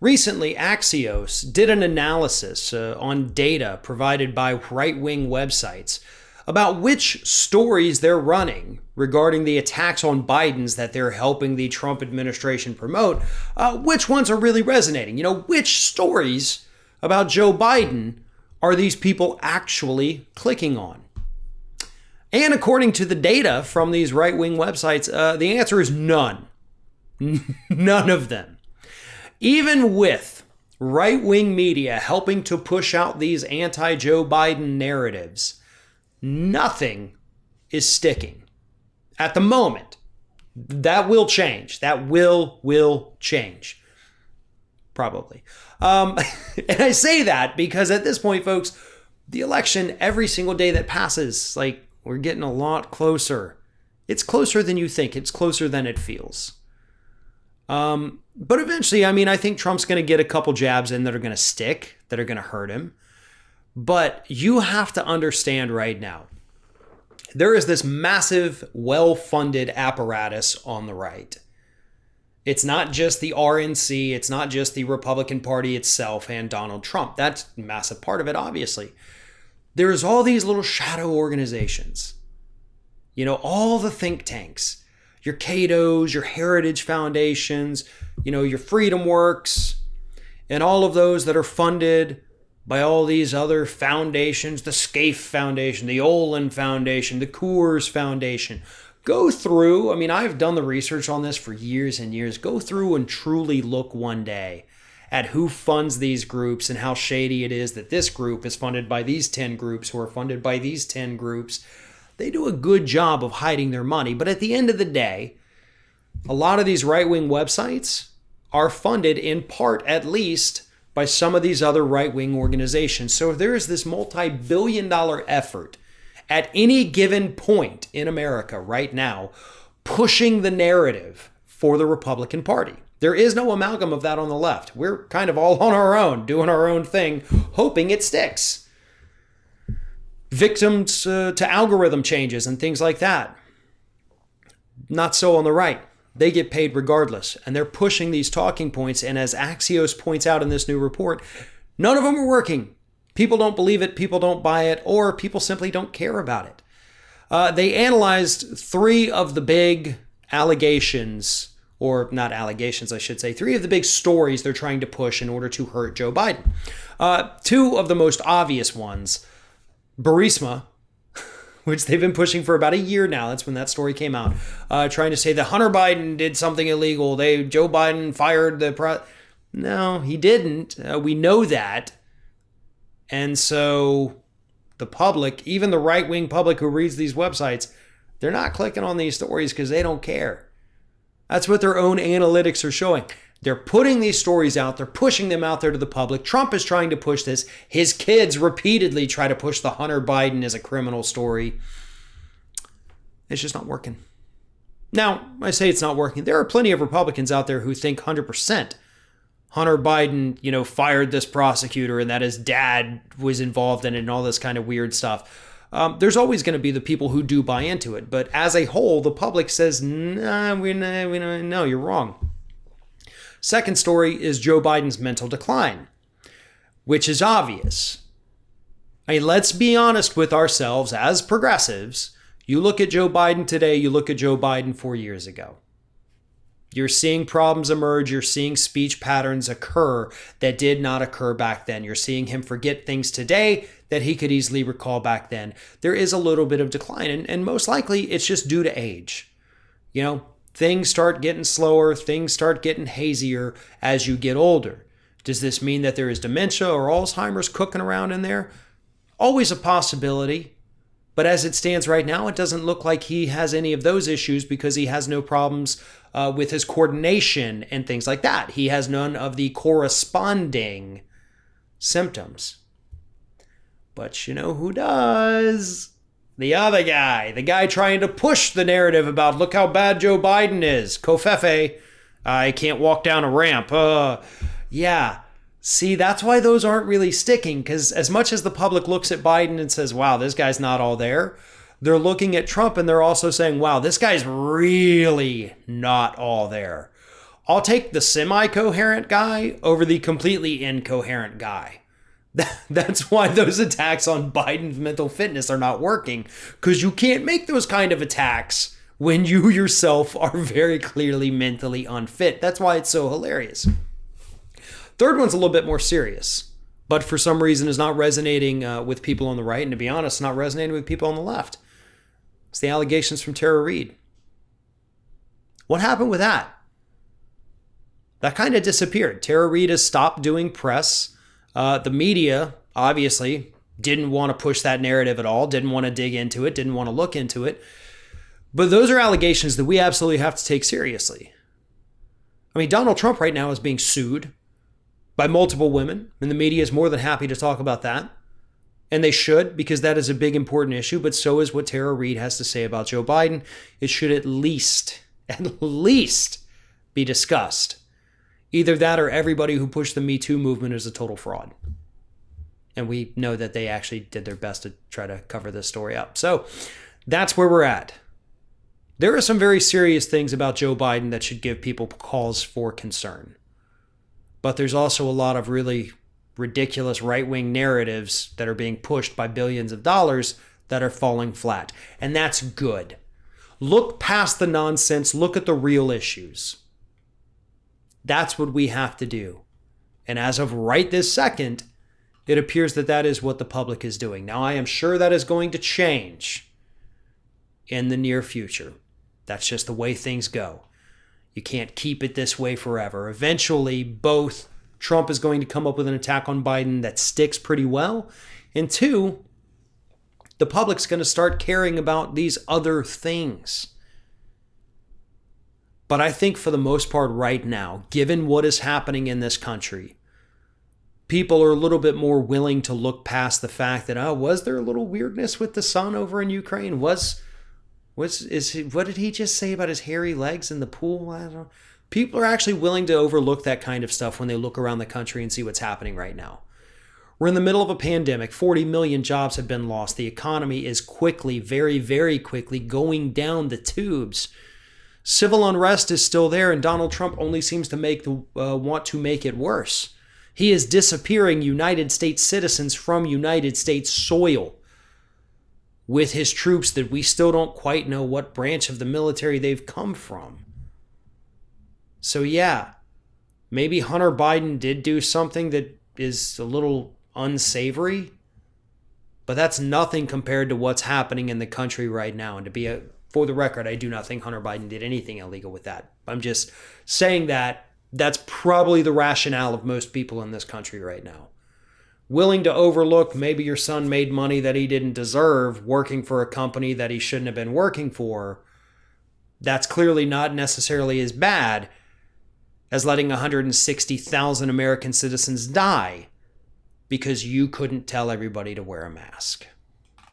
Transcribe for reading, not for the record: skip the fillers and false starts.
Recently, Axios did an analysis on data provided by right-wing websites about which stories they're running regarding the attacks on Biden's that they're helping the Trump administration promote. Which ones are really resonating? Which stories about Joe Biden are these people actually clicking on? And according to the data from these right-wing websites, the answer is none. None of them. Even with right-wing media helping to push out these anti-Joe Biden narratives, nothing is sticking at the moment. That will change. That will change. Probably. And I say that because at this point, folks, the election, every single day that passes, we're getting a lot closer. It's closer than you think. It's closer than it feels. But eventually, I think Trump's going to get a couple jabs in that are going to stick, that are going to hurt him. But you have to understand right now, there is this massive, well-funded apparatus on the right. It's not just the RNC. It's not just the Republican Party itself and Donald Trump. That's a massive part of it, obviously. There's all these little shadow organizations. All the think tanks. Your Cato's, your Heritage Foundations, your Freedom Works, and all of those that are funded by all these other foundations, the Scaife Foundation, the Olin Foundation, the Coors Foundation. Go through, I've done the research on this for years and years. Go through and truly look one day at who funds these groups and how shady it is that this group is funded by these 10 groups who are funded by these 10 groups. They do a good job of hiding their money. But at the end of the day, a lot of these right-wing websites are funded in part, at least, by some of these other right-wing organizations. So if there is this multi-billion-dollar effort at any given point in America right now, pushing the narrative for the Republican Party. There is no amalgam of that on the left. We're kind of all on our own, doing our own thing, hoping it sticks. Victims to algorithm changes and things like that. Not so on the right. They get paid regardless, and they're pushing these talking points, and as Axios points out in this new report, none of them are working. People don't believe it, people don't buy it, or people simply don't care about it. They analyzed 3 of the big allegations, or not allegations, I should say, 3 of the big stories they're trying to push in order to hurt Joe Biden. 2 of the most obvious ones, Burisma, which they've been pushing for about a year now. That's when that story came out. Trying to say that Hunter Biden did something illegal. Joe Biden fired the No, he didn't. We know that. And so the public, even the right-wing public who reads these websites, they're not clicking on these stories because they don't care. That's what their own analytics are showing. They're putting these stories out. They're pushing them out there to the public. Trump is trying to push this. His kids repeatedly try to push the Hunter Biden as a criminal story. It's just not working. Now, I say it's not working. There are plenty of Republicans out there who think 100% Hunter Biden, fired this prosecutor and that his dad was involved in it and all this kind of weird stuff. There's always going to be the people who do buy into it. But as a whole, the public says, no, you're wrong. Second story is Joe Biden's mental decline, which is obvious. Let's be honest with ourselves as progressives. You look at Joe Biden today, you look at Joe Biden 4 years ago. You're seeing problems emerge. You're seeing speech patterns occur that did not occur back then. You're seeing him forget things today that he could easily recall back then. There is a little bit of decline, and most likely it's just due to age. Things start getting slower. Things start getting hazier as you get older. Does this mean that there is dementia or Alzheimer's cooking around in there? Always a possibility. But as it stands right now, it doesn't look like he has any of those issues because he has no problems with his coordination and things like that. He has none of the corresponding symptoms. But you know who does? The other guy, the guy trying to push the narrative about look how bad Joe Biden is. Covfefe, I can't walk down a ramp. Yeah. See, that's why those aren't really sticking, because as much as the public looks at Biden and says, wow, this guy's not all there, they're looking at Trump and they're also saying, wow, this guy's really not all there. I'll take the semi-coherent guy over the completely incoherent guy. That's why those attacks on Biden's mental fitness are not working, because you can't make those kind of attacks when you yourself are very clearly mentally unfit. That's why it's so hilarious. Third one's a little bit more serious, but for some reason is not resonating with people on the right, and to be honest, not resonating with people on the left. It's the allegations from Tara Reade. What happened with that? That kind of disappeared. Tara Reade has stopped doing press. The media, obviously, didn't want to push that narrative at all, didn't want to dig into it, didn't want to look into it. But those are allegations that we absolutely have to take seriously. I mean, Donald Trump right now is being sued by multiple women, and the media is more than happy to talk about that. And they should, because that is a big, important issue, but so is what Tara Reade has to say about Joe Biden. It should at least be discussed. Either that or everybody who pushed the Me Too movement is a total fraud. And we know that they actually did their best to try to cover this story up. So that's where we're at. There are some very serious things about Joe Biden that should give people cause for concern. But there's also a lot of really ridiculous right-wing narratives that are being pushed by billions of dollars that are falling flat. And that's good. Look past the nonsense. Look at the real issues. That's what we have to do. And as of right this second, it appears that that is what the public is doing. Now, I am sure that is going to change in the near future. That's just the way things go. You can't keep it this way forever. Eventually, both Trump is going to come up with an attack on Biden that sticks pretty well, and two, the public's going to start caring about these other things. But I think for the most part right now, given what is happening in this country, people are a little bit more willing to look past the fact that, oh, was there a little weirdness with the son over in Ukraine? What did he just say about his hairy legs in the pool? I don't know. People are actually willing to overlook that kind of stuff when they look around the country and see what's happening right now. We're in the middle of a pandemic. 40 million jobs have been lost. The economy is quickly, very, very quickly going down the tubes. Civil unrest is still there, and Donald Trump only seems to want to make it worse. He is disappearing United States citizens from United States soil with his troops that we still don't quite know what branch of the military they've come from. So yeah, maybe Hunter Biden did do something that is a little unsavory, but that's nothing compared to what's happening in the country right now. And for the record, I do not think Hunter Biden did anything illegal with that. I'm just saying that that's probably the rationale of most people in this country right now. Willing to overlook maybe your son made money that he didn't deserve working for a company that he shouldn't have been working for. That's clearly not necessarily as bad as letting 160,000 American citizens die because you couldn't tell everybody to wear a mask.